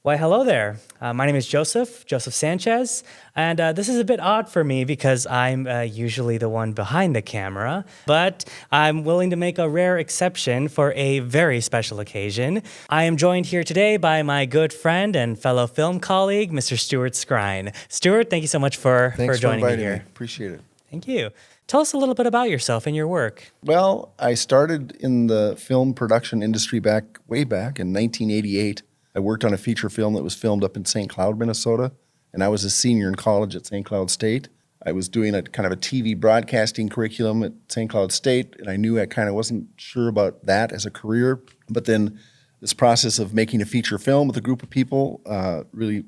Why, hello there. My name is Joseph Sanchez, and this is a bit odd for me because I'm usually the one behind the camera, but I'm willing to make a rare exception for a very special occasion. I am joined here today by my good friend and fellow film colleague, Mr. Stuart Skrien. Stuart, thank you so much for joining me here. Appreciate it. Thank you. Tell us a little bit about yourself and your work. Well, I started in the film production industry way back in 1988. I worked on a feature film that was filmed up in St. Cloud, Minnesota, and I was a senior in college at St. Cloud State. I was doing a kind of a TV broadcasting curriculum at St. Cloud State, and I knew I kind of wasn't sure about that as a career. But then this process of making a feature film with a group of people really,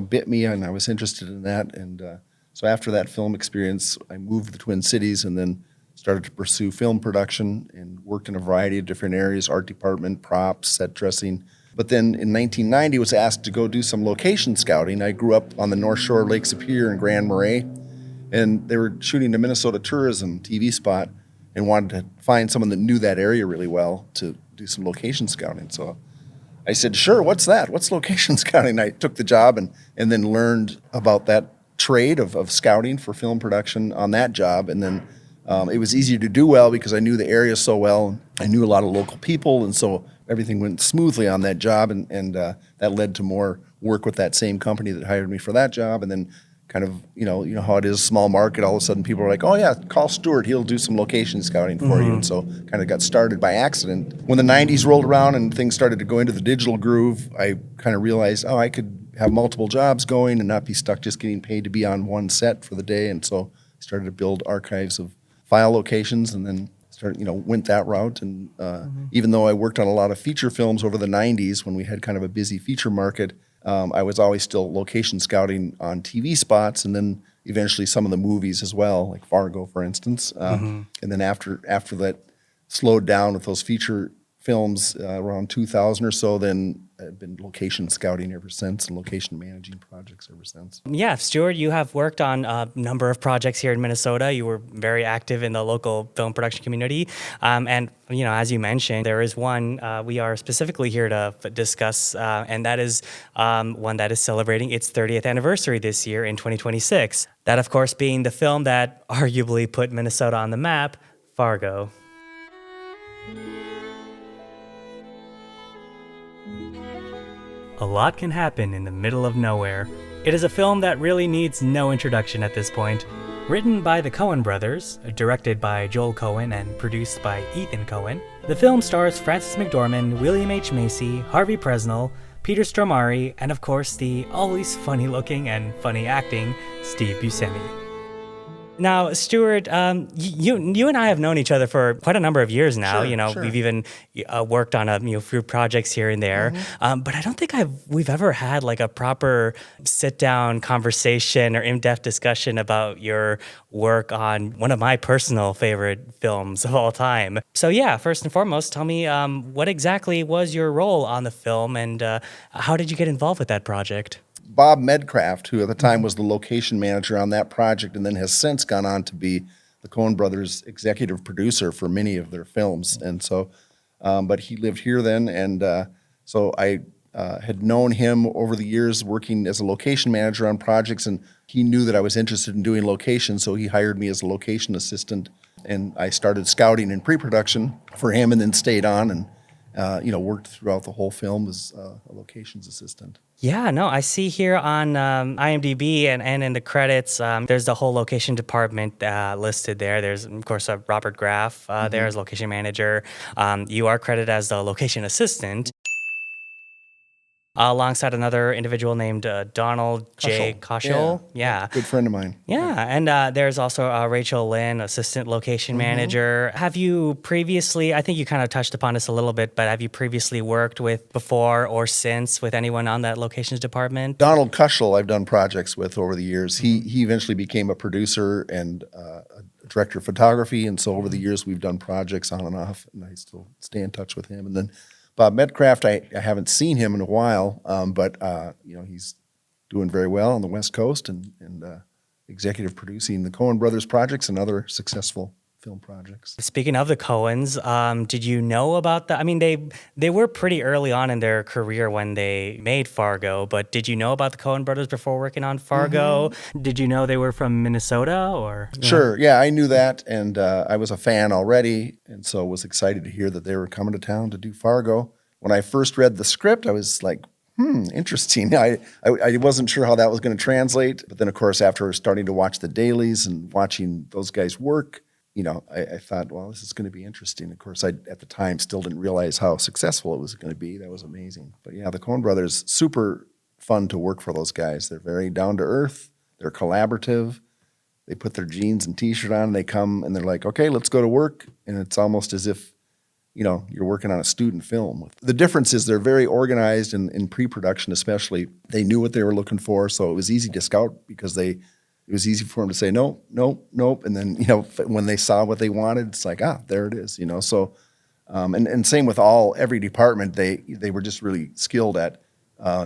bit me, and I was interested in that. And so after that film experience, I moved to the Twin Cities and then started to pursue film production and worked in a variety of different areas: art department, props, set dressing. But then in 1990, was asked to go do some location scouting. I grew up on the North Shore of Lake Superior in Grand Marais, and they were shooting a Minnesota tourism TV spot and wanted to find someone that knew that area really well to do some location scouting. So I said, sure, what's that? What's location scouting? I took the job and then learned about that trade of scouting for film production on that job. And then it was easier to do well because I knew the area so well. I knew a lot of local people, and so everything went smoothly on that job, and that led to more work with that same company that hired me for that job. And then kind of, you know how it is, small market, all of a sudden people are like, oh yeah, call Stuart, he'll do some location scouting for you. And so kind of got started by accident. When the 90s rolled around and things started to go into the digital groove, I kind of realized, I could have multiple jobs going and not be stuck just getting paid to be on one set for the day. And so I started to build archives of file locations, and then went that route. And even though I worked on a lot of feature films over the 90s when we had kind of a busy feature market, I was always still location scouting on TV spots, and then eventually some of the movies as well, like Fargo, for instance. And then after that slowed down with those feature films around 2000 or so, then I've been location scouting ever since and location managing projects ever since. Yeah, Stuart, you have worked on a number of projects here in Minnesota. You were very active in the local film production community. And, as you mentioned, there is one we are specifically here to discuss, and that is one that is celebrating its 30th anniversary this year in 2026. That, of course, being the film that arguably put Minnesota on the map, Fargo. A lot can happen in the middle of nowhere. It is a film that really needs no introduction at this point. Written by the Coen Brothers, directed by Joel Coen, and produced by Ethan Coen, the film stars Frances McDormand, William H. Macy, Herve Presnell, Peter Stormare, and of course the always funny-looking and funny acting Steve Buscemi. Now, Stuart, you and I have known each other for quite a number of years now. Sure. We've even worked on a few projects here and there. But I don't think we've ever had like a proper sit-down conversation or in-depth discussion about your work on one of my personal favorite films of all time. So yeah, first and foremost, tell me what exactly was your role on the film, and how did you get involved with that project? Bob Medcraft, who at the time was the location manager on that project and then has since gone on to be the Coen Brothers executive producer for many of their films. And so, but he lived here then, and so I had known him over the years working as a location manager on projects, and he knew that I was interested in doing location, so he hired me as a location assistant, and I started scouting in pre-production for him and then stayed on and worked throughout the whole film as a locations assistant. Yeah, no, I see here on IMDb and in the credits, there's the whole location department listed there. There's, of course, Robert Graff there as location manager. You are credited as the location assistant, alongside another individual named Donald J. Koshel. Yeah. Good friend of mine. Yeah, and there's also Rachel Lynn, assistant location manager. Have you previously, I think you kind of touched upon this a little bit, but have you previously worked with before or since with anyone on that locations department? Donald Koshel I've done projects with over the years. He eventually became a producer and a director of photography, and so over the years we've done projects on and off, and I still stay in touch with him. And then Bob Medcraft, I haven't seen him in a while, but he's doing very well on the West Coast and executive producing the Coen Brothers projects and other successful film projects. Speaking of the Coens, did you know about that? I mean, they were pretty early on in their career when they made Fargo, but did you know about the Coen Brothers before working on Fargo? Did you know they were from Minnesota or? Sure, yeah, I knew that, and I was a fan already, and so was excited to hear that they were coming to town to do Fargo. When I first read the script, I was like, interesting. I wasn't sure how that was going to translate, but then, of course, after starting to watch the dailies and watching those guys work, I thought, well, this is going to be interesting. Of course, I, at the time, still didn't realize how successful it was going to be. That was amazing. But yeah, the Coen Brothers, super fun to work for those guys. They're very down to earth. They're collaborative. They put their jeans and T-shirt on, and they come, and they're like, okay, let's go to work. And it's almost as if, you're working on a student film. The difference is they're very organized in pre-production especially. They knew what they were looking for, so it was easy to scout because it was easy for them to say, no, nope, nope. And then, when they saw what they wanted, it's like, there it is, So, and same with every department, they were just really skilled at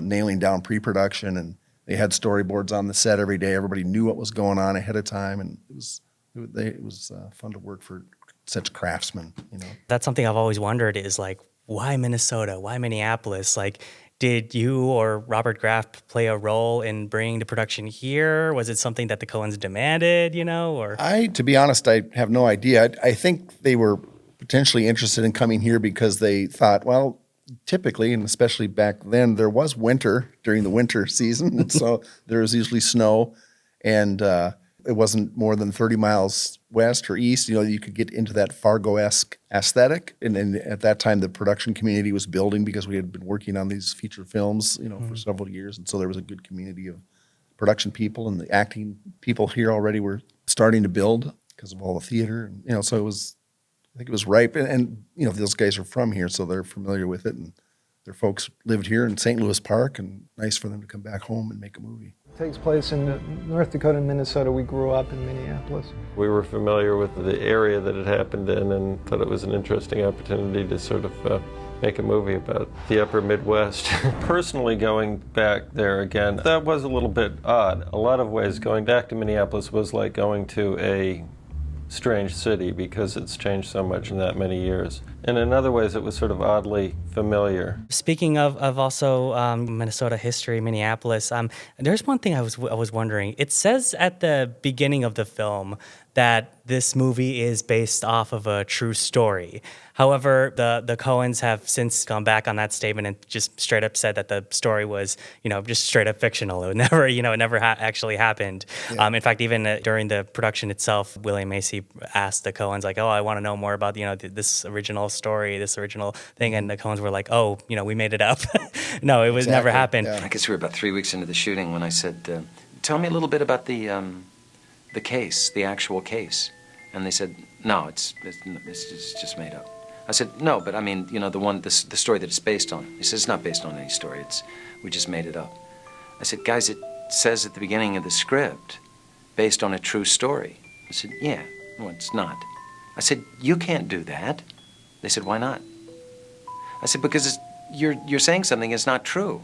nailing down pre-production, and they had storyboards on the set every day. Everybody knew what was going on ahead of time, and it was fun to work for such craftsmen, That's something I've always wondered is like, why Minnesota? Why Minneapolis? Like, did you or Robert Kraft play a role in bringing the production here? Was it something that the Coens demanded, or? To be honest, I have no idea. I think they were potentially interested in coming here because they thought, well, typically, and especially back then, there was winter during the winter season. And so there was usually snow, and it wasn't more than 30 miles west or east. You could get into that Fargo-esque aesthetic. And at that time, the production community was building because we had been working on these feature films, for several years. And so there was a good community of production people, and the acting people here already were starting to build because of all the theater. And, so I think it was ripe. And those guys are from here, so they're familiar with it. And their folks lived here in St. Louis Park, and nice for them to come back home and make a movie. It takes place in North Dakota and Minnesota. We grew up in Minneapolis. We were familiar with the area that it happened in and thought it was an interesting opportunity to sort of make a movie about the upper Midwest. Personally, going back there again, that was a little bit odd. A lot of ways, going back to Minneapolis was like going to a strange city because it's changed so much in that many years. And in other ways, it was sort of oddly familiar. Speaking of also Minnesota history, Minneapolis, there's one thing I was wondering. It says at the beginning of the film that this movie is based off of a true story. However, the Coens have since gone back on that statement and just straight up said that the story was, just straight up fictional. It never, it never actually happened. Yeah. In fact, even during the production itself, William Macy asked the Coens, like, I want to know more about, this original story, this original thing. And the Coens were like, we made it up. No, it was never happened. Yeah. I guess we were about 3 weeks into the shooting when I said, tell me a little bit about the case, the actual case. And they said, no, it's just made up. I said, no, but I mean, the story that it's based on. He said, it's not based on any story. We just made it up. I said, guys, it says at the beginning of the script, based on a true story. I said, yeah, well, it's not. I said, you can't do that. They said, why not? I said, because you're saying something that's not true.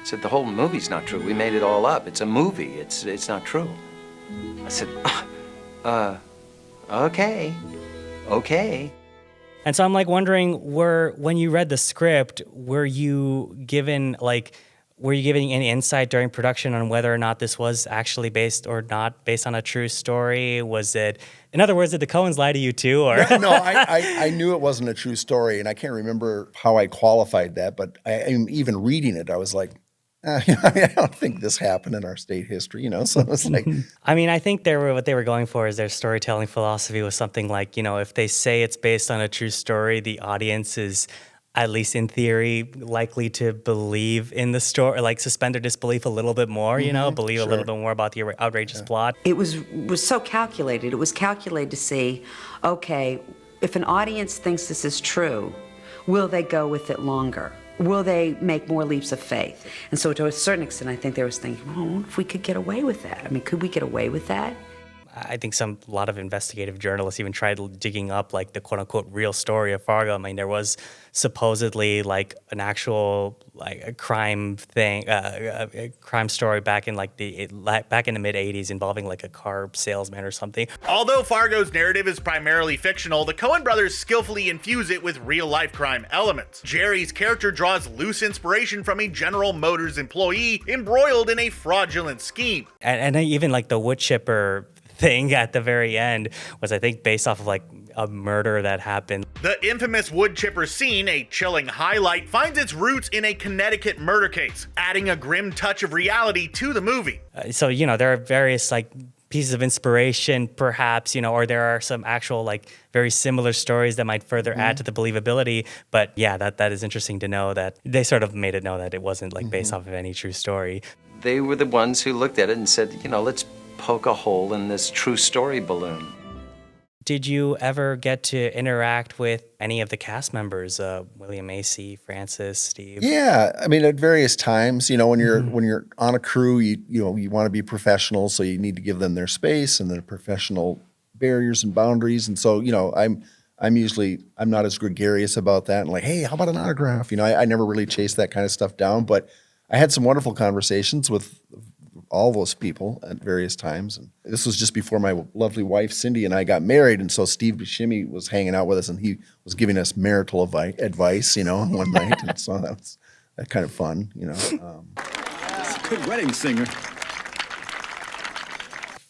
I said, the whole movie's not true. We made it all up. It's a movie. It's not true. I said, okay. And so I'm like wondering, when you read the script, were you given any insight during production on whether or not this was actually based or not based on a true story? Was it, in other words, did the Coens lie to you too? Or No, I knew it wasn't a true story, and I can't remember how I qualified that, but even reading it, I was like, I don't think this happened in our state history, so it's like. I mean, I think what they were going for is their storytelling philosophy was something like, if they say it's based on a true story, the audience is, at least in theory, likely to believe in the story, like suspend their disbelief a little bit more, believe a little bit more about the outrageous plot. It was so calculated. It was calculated to see, okay, if an audience thinks this is true, will they go with it longer? Will they make more leaps of faith? And so to a certain extent, I think they was thinking, if we could get away with that. I mean, could we get away with that? I think a lot of investigative journalists even tried digging up like the quote unquote real story of Fargo. I mean, there was supposedly like an actual like a crime thing, a crime story back in like back in the mid '80s involving like a car salesman or something. Although Fargo's narrative is primarily fictional, the Coen brothers skillfully infuse it with real-life crime elements. Jerry's character draws loose inspiration from a General Motors employee embroiled in a fraudulent scheme. And even like the wood chipper thing at the very end was, I think, based off of like a murder that happened. The infamous wood chipper scene, a chilling highlight, finds its roots in a Connecticut murder case, adding a grim touch of reality to the movie. So, you know, there are various like pieces of inspiration, perhaps, you know, or there are some actual like very similar stories that might further add to the believability. But yeah, that is interesting to know that they sort of made it know that it wasn't like based off of any true story. They were the ones who looked at it and said, you know, let's poke a hole in this true story balloon. Did you ever get to interact with any of the cast members, William, Macy, Francis, Steve? Yeah, I mean, at various times, you know, when you're on a crew, you want to be professional, so you need to give them their space and their professional barriers and boundaries. And so, you know, I'm not as gregarious about that. And like, hey, how about an autograph? You know, I never really chased that kind of stuff down, but I had some wonderful conversations with all those people at various times. And this was just before my lovely wife, Cindy, and I got married. And so Steve Buscemi was hanging out with us, and he was giving us marital advice, you know, one night. And so that was kind of fun, you know. It's a good wedding singer.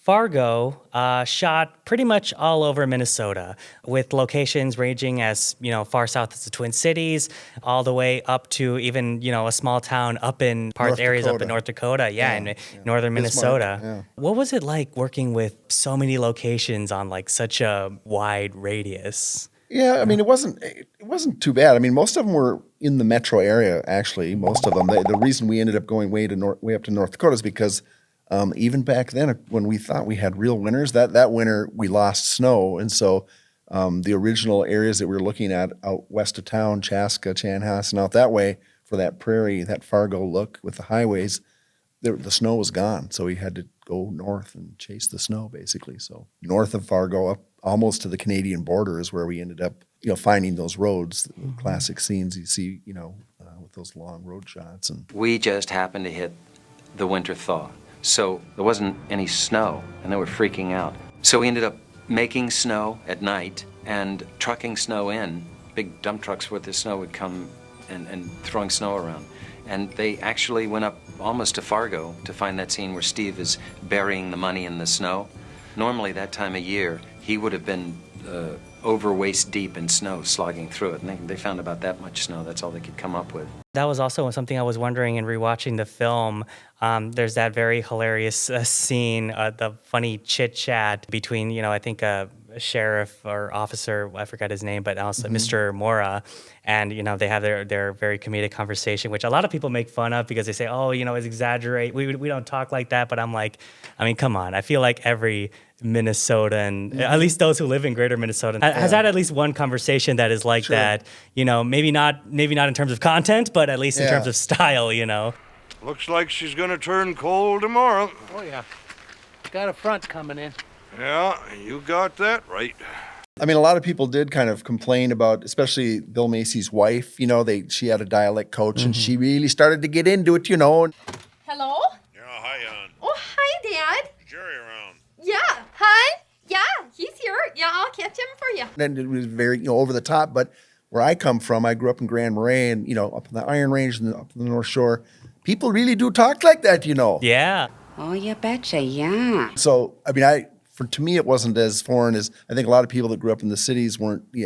Fargo shot pretty much all over Minnesota, with locations ranging as, you know, far south as the Twin Cities, all the way up to even, you know, a small town up in areas up in North Dakota, in northern Minnesota. Yeah. What was it like working with so many locations on like such a wide radius? Yeah, I mean, it wasn't too bad. I mean, most of them were in the metro area, actually, most of them. The reason we ended up going way up to North Dakota is because even back then, when we thought we had real winters, that winter we lost snow. And so the original areas that we were looking at out west of town, Chaska, Chanhassen, out that way, for that prairie, that Fargo look with the highways, the snow was gone. So we had to go north and chase the snow, basically. So north of Fargo, up almost to the Canadian border is where we ended up, you know, finding those roads, the classic scenes you see, you know, with those long road shots. And We just happened to hit the winter thaw. So there wasn't any snow, and they were freaking out. So we ended up making snow at night and trucking snow in. Big dump trucks worth of snow would come and throwing snow around. And they actually went up almost to Fargo to find that scene where Steve is burying the money in the snow. Normally that time of year, he would have been over waist deep in snow, slogging through it. And they found about that much snow. That's all they could come up with. That was also something I was wondering in rewatching the film. There's that very hilarious scene, the funny chit chat between, you know, I think a sheriff or officer, I forgot his name, but also Mr. Mora. And, you know, they have their very comedic conversation, which a lot of people make fun of because they say, oh, you know, it's exaggerate. We don't talk like that. But I'm like, I mean, come on. I feel like every Minnesotan, at least those who live in greater Minnesota, has had at least one conversation that is like that, you know, maybe not in terms of content, but at least in terms of style, you know. Looks like she's gonna turn cold tomorrow. Oh, yeah. Got a front coming in. Yeah, you got that right. I mean, a lot of people did kind of complain about, especially Bill Macy's wife, you know, she had a dialect coach and she really started to get into it, you know. Hello? Yeah, hi, Ann. Oh, hi, Dad. Jerry around. Yeah, hon? Yeah, he's here. Yeah, I'll catch him for you. And it was very, you know, over the top. But where I come from, I grew up in Grand Marais and, you know, up in the Iron Range and up in the North Shore, people really do talk like that, you know. Yeah. Oh, you betcha, yeah. So, I mean, to me, it wasn't as foreign as I think a lot of people that grew up in the cities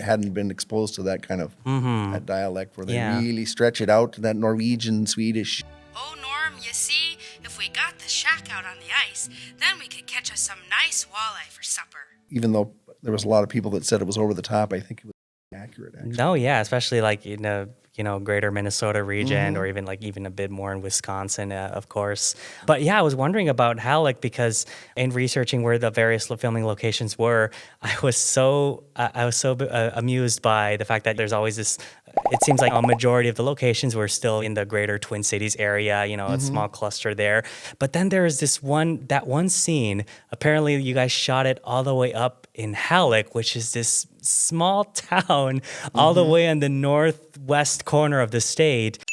hadn't been exposed to that kind of that dialect where they really stretch it out to that Norwegian, Swedish. Oh, Norm, you see, if we got the shack out on the ice, then we could catch us some nice walleye for supper. Even though there was a lot of people that said it was over the top, I think it was accurate, actually. No, yeah, especially like, you know, greater Minnesota region, or even a bit more in Wisconsin, of course. But yeah, I was wondering about Halleck because in researching where the various filming locations were, I was so amused by the fact that there's always this. It seems like a majority of the locations were still in the greater Twin Cities area, a small cluster there. But then there's that one scene, apparently you guys shot it all the way up in Halleck, which is this small town all the way in the northwest corner of the state.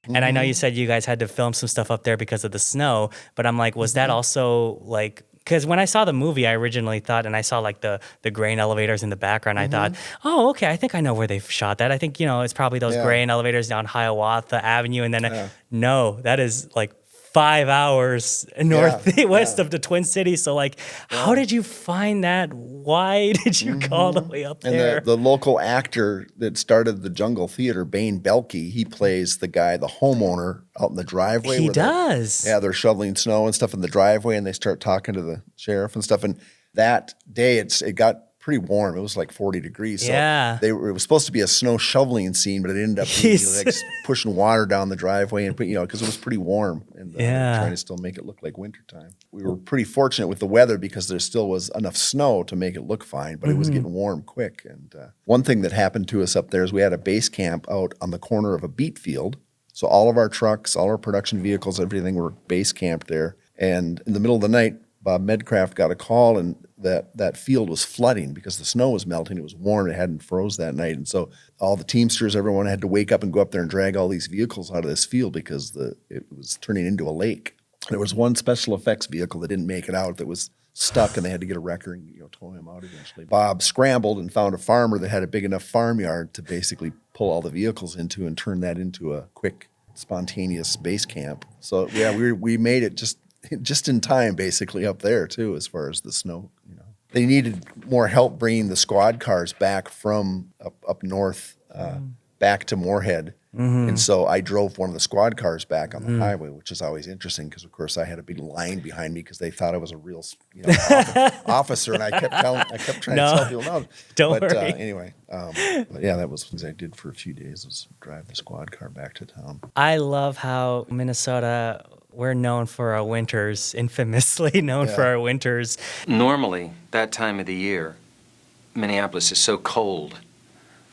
And I know you said you guys had to film some stuff up there because of the snow, but I'm like, was that also like, because when I saw the movie, I originally thought, and I saw like the grain elevators in the background, I thought, oh, okay, I think I know where they've shot that. I think, it's probably those grain elevators down Hiawatha Avenue. And then, no, that is like 5 hours northwest of the Twin Cities. So like, how did you find that? Why did you go all the way up there? And the local actor that started the Jungle Theater, Bane Belke, he plays the guy, the homeowner out in the driveway. He does. They're shoveling snow and stuff in the driveway, and they start talking to the sheriff and stuff. And that day, it got pretty warm. It was like 40 degrees. So it was supposed to be a snow shoveling scene, but it ended up being like pushing water down the driveway and because it was pretty warm and trying to still make it look like wintertime. We were pretty fortunate with the weather because there still was enough snow to make it look fine, but it was getting warm quick. And one thing that happened to us up there is we had a base camp out on the corner of a beet field. So all of our trucks, all our production vehicles, everything were base camped there. And in the middle of the night, Bob Medcraft got a call, and that field was flooding because the snow was melting. It was warm. It hadn't froze that night. And so all the Teamsters, everyone had to wake up and go up there and drag all these vehicles out of this field because it was turning into a lake. There was one special effects vehicle that didn't make it out that was stuck, and they had to get a wrecker and tow him out eventually. Bob scrambled and found a farmer that had a big enough farmyard to basically pull all the vehicles into and turn that into a quick, spontaneous base camp. So yeah, we made it just in time, basically, up there, too, as far as the snow. They needed more help bringing the squad cars back from up north back to Moorhead. And so I drove one of the squad cars back on the highway, which is always interesting because, of course, I had a big line behind me because they thought I was a real officer, and I kept trying to tell people, no. Don't worry. Anyway, but yeah, that was what I did for a few days, was drive the squad car back to town. I love how Minnesota, we're known for our winters, infamously known for our winters. Normally, that time of the year, Minneapolis is so cold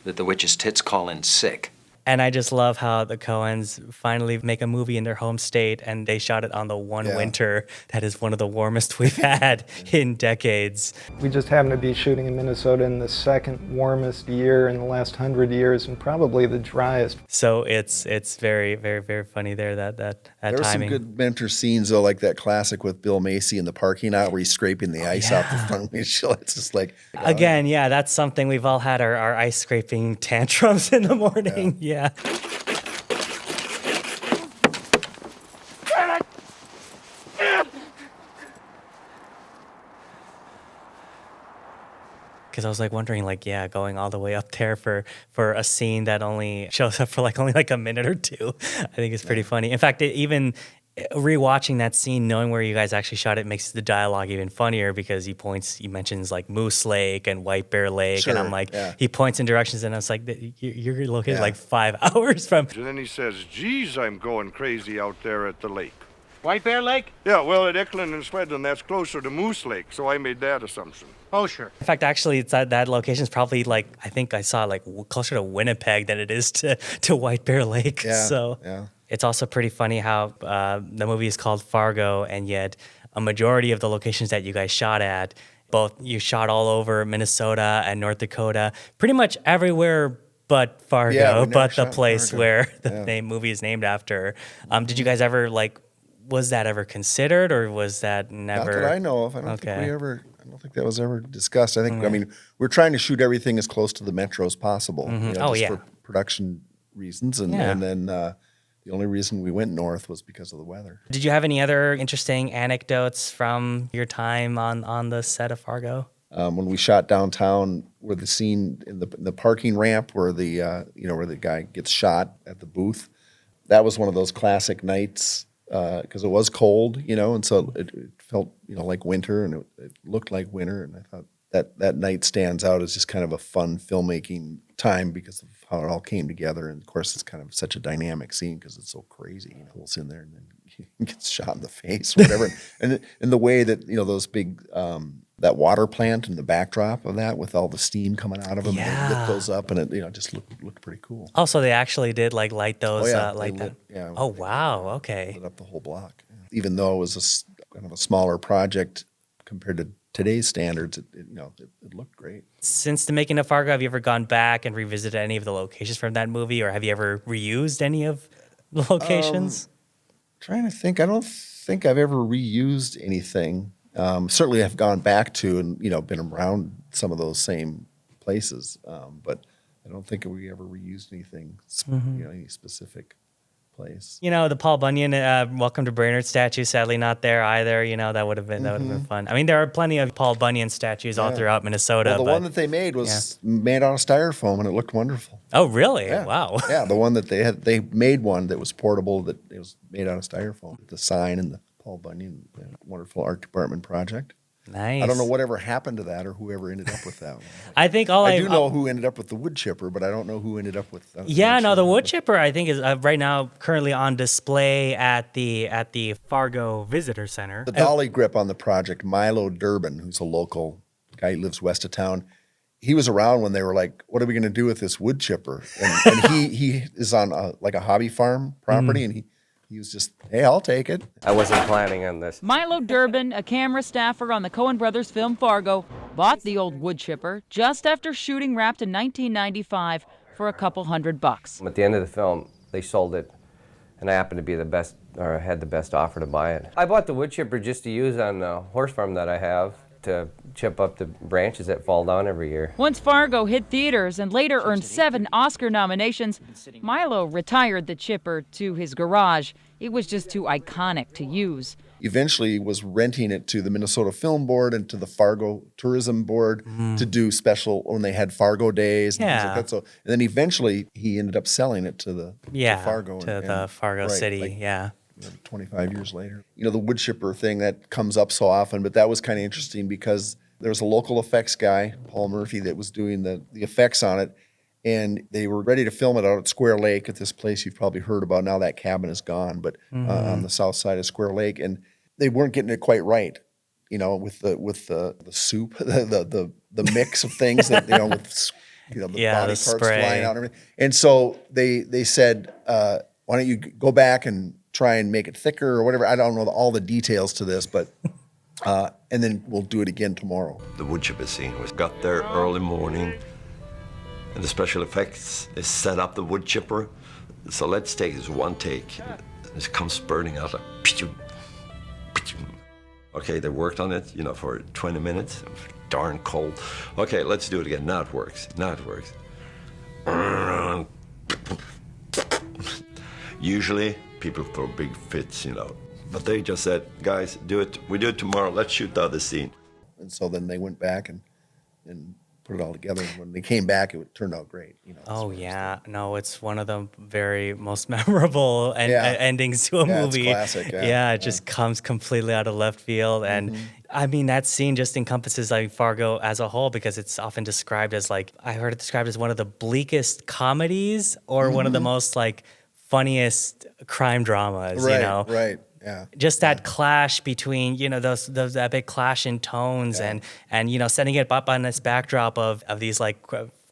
that the witch's tits call in sick. And I just love how the Coens finally make a movie in their home state, and they shot it on the one winter that is one of the warmest we've had in decades. We just happened to be shooting in Minnesota in the second warmest year in the last 100 years, and probably the driest. So it's very, very, very funny there, that there timing. There were some good winter scenes, though, like that classic with Bill Macy in the parking lot where he's scraping the ice off the front windshield. It's just like... Again, that's something we've all had, our ice scraping tantrums in the morning. Yeah. Because I was wondering, going all the way up there for a scene that only shows up for only a minute or two, I think it's pretty funny. In fact, even rewatching that scene, knowing where you guys actually shot it, makes the dialogue even funnier because he mentions Moose Lake and White Bear Lake, and I'm he points in directions, and I was like, you're located 5 hours from. And then he says, geez, I'm going crazy out there at the lake. White Bear Lake? Yeah, well, at Eklund and Swedland, that's closer to Moose Lake, so I made that assumption. Oh, sure. In fact, actually, it's that location is probably I think I saw closer to Winnipeg than it is to White Bear Lake. Yeah, so yeah. It's also pretty funny how the movie is called Fargo, and yet a majority of the locations that you guys shot at, you shot all over Minnesota and North Dakota, pretty much everywhere but Fargo, but the place where the movie is named after. Did you guys ever was that ever considered, or was that never? Not that I know of. I don't think that was ever discussed. I think we're trying to shoot everything as close to the metro as possible. For production reasons, and then the only reason we went north was because of the weather. Did you have any other interesting anecdotes from your time on the set of Fargo? When we shot downtown, where the scene in the parking ramp where where the guy gets shot at the booth, that was one of those classic nights because it was cold, and so it felt like winter, and it looked like winter, and I thought that night stands out as just kind of a fun filmmaking time because of how it all came together. And of course, it's kind of such a dynamic scene because it's so crazy. You know, pulls in there and then he gets shot in the face or whatever. and the way that, you know, those big, that water plant and the backdrop of that with all the steam coming out of them, and they lit those up, and it, you know, just looked pretty cool. Also, they actually did like light those, like that. Yeah. Oh, wow. Okay. Lit up the whole block. Even though it was kind of a smaller project compared to today's standards, it looked great. Since the making of Fargo, have you ever gone back and revisited any of the locations from that movie, or have you ever reused any of the locations? Trying to think. I don't think I've ever reused anything. Certainly I've gone back to and, you know, been around some of those same places, but I don't think we ever reused anything, you know, any specific place. You know, the Paul Bunyan Welcome to Brainerd statue, sadly not there either. You know, that would have been fun. I mean, there are plenty of Paul Bunyan statues all throughout Minnesota. Well, the one that they made was made out of styrofoam, and it looked wonderful. Oh, really? Yeah. Wow. Yeah, the one that they made one that was portable, that it was made out of styrofoam. The sign and the Paul Bunyan, wonderful art department project. Nice. I don't know whatever happened to that or whoever ended up with that one. I think I do know who ended up with the wood chipper, but I don't know who ended up with that. The wood chipper I think is right now currently on display at the Fargo Visitor Center. The dolly grip on the project, Milo Durbin, who's a local guy who lives west of town, he was around when they were like, what are we going to do with this wood chipper? And he is on a hobby farm property, and he was just, hey, I'll take it. I wasn't planning on this. Milo Durbin, a camera staffer on the Coen Brothers film Fargo, bought the old wood chipper just after shooting wrapped in 1995 for a couple $100. At the end of the film, they sold it, and I happened to be the best, or had the best offer to buy it. I bought the wood chipper just to use on the horse farm that I have to chip up the branches that fall down every year. Once Fargo hit theaters and later earned 7 Oscar nominations, Milo retired the chipper to his garage. It was just too iconic to use. Eventually was renting it to the Minnesota Film Board and to the Fargo Tourism Board to do special when they had Fargo days and things like that. So, and then eventually he ended up selling it to the to Fargo. The Fargo City, 25 years later. You know, the wood chipper thing that comes up so often, but that was kind of interesting because there was a local effects guy, Paul Murphy, that was doing the effects on it, and they were ready to film it out at Square Lake at this place you've probably heard about. Now that cabin is gone, but on the south side of Square Lake, and they weren't getting it quite right, you know, with the soup, the mix of things that, you know, with, you know, the body parts flying out and everything. And so they said, why don't you go back and try and make it thicker or whatever. I don't know all the details to this, but and then we'll do it again tomorrow. The wood chipper scene was got there early morning, and the special effects is set up the wood chipper. So let's take this one take. It comes spurting out like, okay, they worked on it, you know, for 20 minutes. Darn cold. Okay, let's do it again. Now it works. Usually, people throw big fits, you know. But they just said, guys, do it. We do it tomorrow. Let's shoot the other scene. And so then they went back and put it all together. And when they came back, it turned out great. You know. Oh yeah, no, it's one of the very most memorable endings to a movie. It's classic. It just comes completely out of left field, and I mean that scene just encompasses like Fargo as a whole because it's often described as like I heard it described as one of the bleakest comedies or one of the most like funniest crime dramas. Right, you know, right. Yeah. Just that clash between, you know, those epic clash in tones and you know, setting it up on this backdrop of these like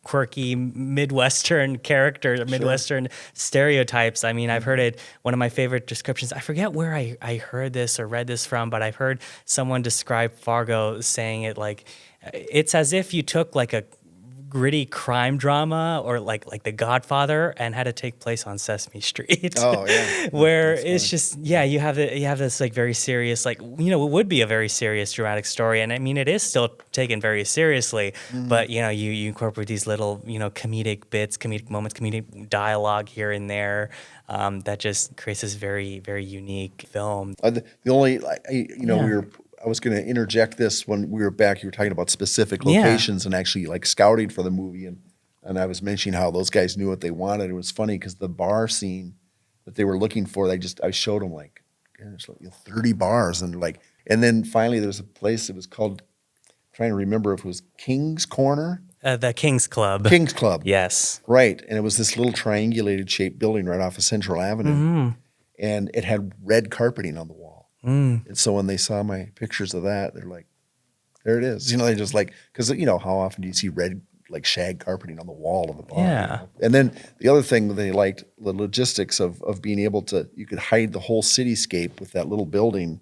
quirky Midwestern characters, Midwestern stereotypes. I mean, I've heard it, one of my favorite descriptions, I forget where I heard this or read this from, but I've heard someone describe Fargo saying it like, it's as if you took like a gritty crime drama or like The Godfather and had to take place on Sesame Street. Oh yeah. Where it's just you have this like very serious, like, you know, it would be a very serious dramatic story, and I mean it is still taken very seriously, but you know you incorporate these little, you know, comedic bits, comedic moments, comedic dialogue here and there that just creates this very, very unique film. The only I was going to interject this when we were back. You were talking about specific locations and actually like scouting for the movie, and I was mentioning how those guys knew what they wanted. It was funny because the bar scene that they were looking for, I showed them like, there's like 30 bars, and then finally there's a place that was called, I'm trying to remember if it was King's Corner. The King's Club. King's Club. Yes. Right. And it was this little triangulated shaped building right off of Central Avenue. And it had red carpeting on the wall. And so when they saw my pictures of that, they're like, there it is. You know, they just like, because, you know, how often do you see red, like shag carpeting on the wall of the bar? Yeah. You know? And then the other thing they liked, the logistics of being able to, you could hide the whole cityscape with that little building.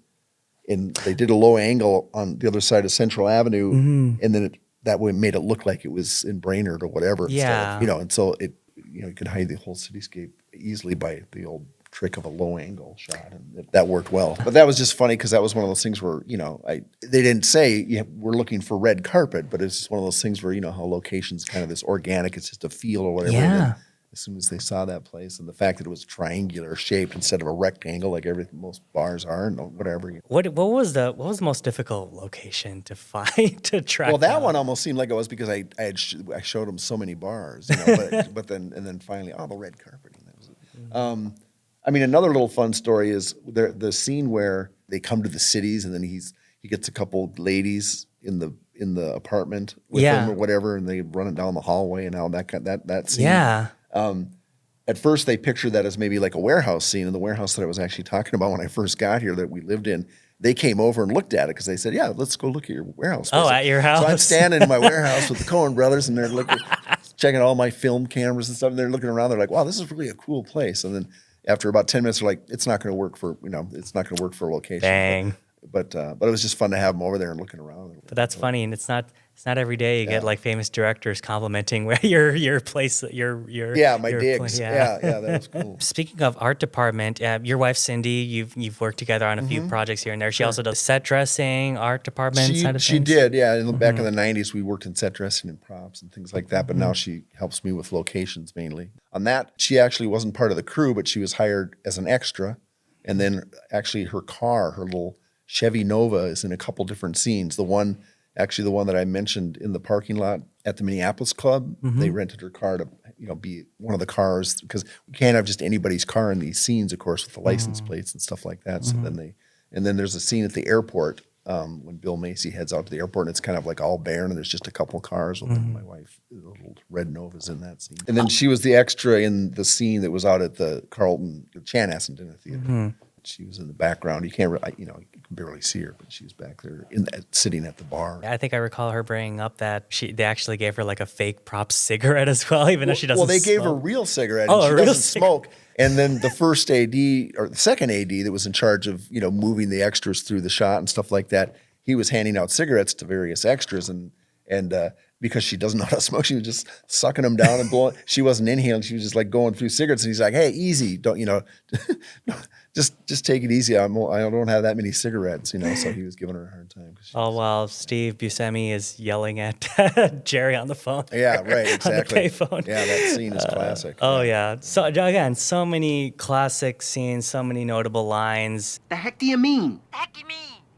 And they did a low angle on the other side of Central Avenue. And then that way made it look like it was in Brainerd or whatever. Yeah. Instead of, you know, and so it, you know, you could hide the whole cityscape easily by the old trick of a low angle shot, and that worked well. But that was just funny because that was one of those things where, you know, they didn't say we're looking for red carpet, but it's just one of those things where, you know, how location's kind of this organic, it's just a feel or whatever. Yeah. As soon as they saw that place and the fact that it was triangular shaped instead of a rectangle like most bars are and whatever. What was the most difficult location to find to track? Well, that down? one almost seemed like it was because I showed them so many bars, you know, but then finally, the red carpeting. That was it. I mean, another little fun story is the scene where they come to the cities and then he gets a couple ladies in the apartment with him or whatever, and they run it down the hallway and all that scene. Yeah. At first, they pictured that as maybe like a warehouse scene, and the warehouse that I was actually talking about when I first got here that we lived in, they came over and looked at it because they said, "Yeah, let's go look at your warehouse." Oh, at your house? So I'm standing in my warehouse with the Coen Brothers, and they're looking, checking all my film cameras and stuff, and they're looking around. They're like, "Wow, this is really a cool place." And then after about 10 minutes, they're like, "It's not going to work for it's not going to work for a location." Dang. But it was just fun to have them over there and looking around. But that's funny, and it's not every day you get like famous directors complimenting where your place your my digs. Yeah, that was cool. Speaking of art department, your wife Cindy, you've worked together on a few projects here and there. She also does set dressing, art department side of things. She did, yeah. Back in the 90s, we worked in set dressing and props and things like that. But now she helps me with locations mainly. On that, she actually wasn't part of the crew, but she was hired as an extra. And then actually her car, her little Chevy Nova, is in a couple different scenes. The one that I mentioned in the parking lot at the Minneapolis Club, they rented her car to, be one of the cars, because we can't have just anybody's car in these scenes, of course, with the license plates and stuff like that. So then there's a scene at the airport when Bill Macy heads out to the airport, and it's kind of like all bare, and there's just a couple cars. Well, my wife, the little red Nova's in that scene. And then she was the extra in the scene that was out at the Chanhassen Dinner Theater. She was in the background. You can't, you can barely see her, but she was back there sitting at the bar. I think I recall her bringing up that they actually gave her like a fake prop cigarette as well, even though she doesn't. Well, they smoke. gave her a real cigarette. Oh, and she a real doesn't smoke. And then the first AD or the second AD that was in charge of moving the extras through the shot and stuff like that, he was handing out cigarettes to various extras, and because she doesn't know how to smoke, she was just sucking them down and blowing. She wasn't inhaling; she was just like going through cigarettes. And he's like, "Hey, easy, don't just take it easy. I don't have that many cigarettes, So he was giving her a hard time. All while Steve Buscemi is yelling at Jerry on the phone. Yeah, right, exactly. On the payphone. Yeah, that scene is classic. Oh yeah. So again, so many classic scenes, so many notable lines. The heck do you mean?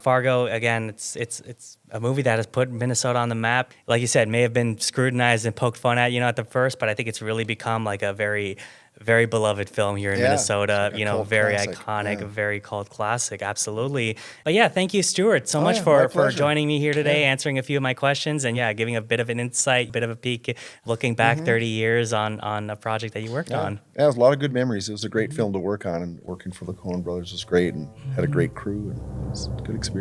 Fargo, again, it's a movie that has put Minnesota on the map. Like you said, may have been scrutinized and poked fun at, at the first, but I think it's really become like a very, very beloved film here in Minnesota. Like very classic. iconic, a very cult classic, absolutely. But yeah, thank you, Stuart, so much for joining me here today, answering a few of my questions, and giving a bit of an insight, bit of a peek, looking back 30 years on a project that you worked on. Yeah, it was a lot of good memories. It was a great film to work on, and working for the Coen Brothers was great, and had a great crew, and it was a good experience.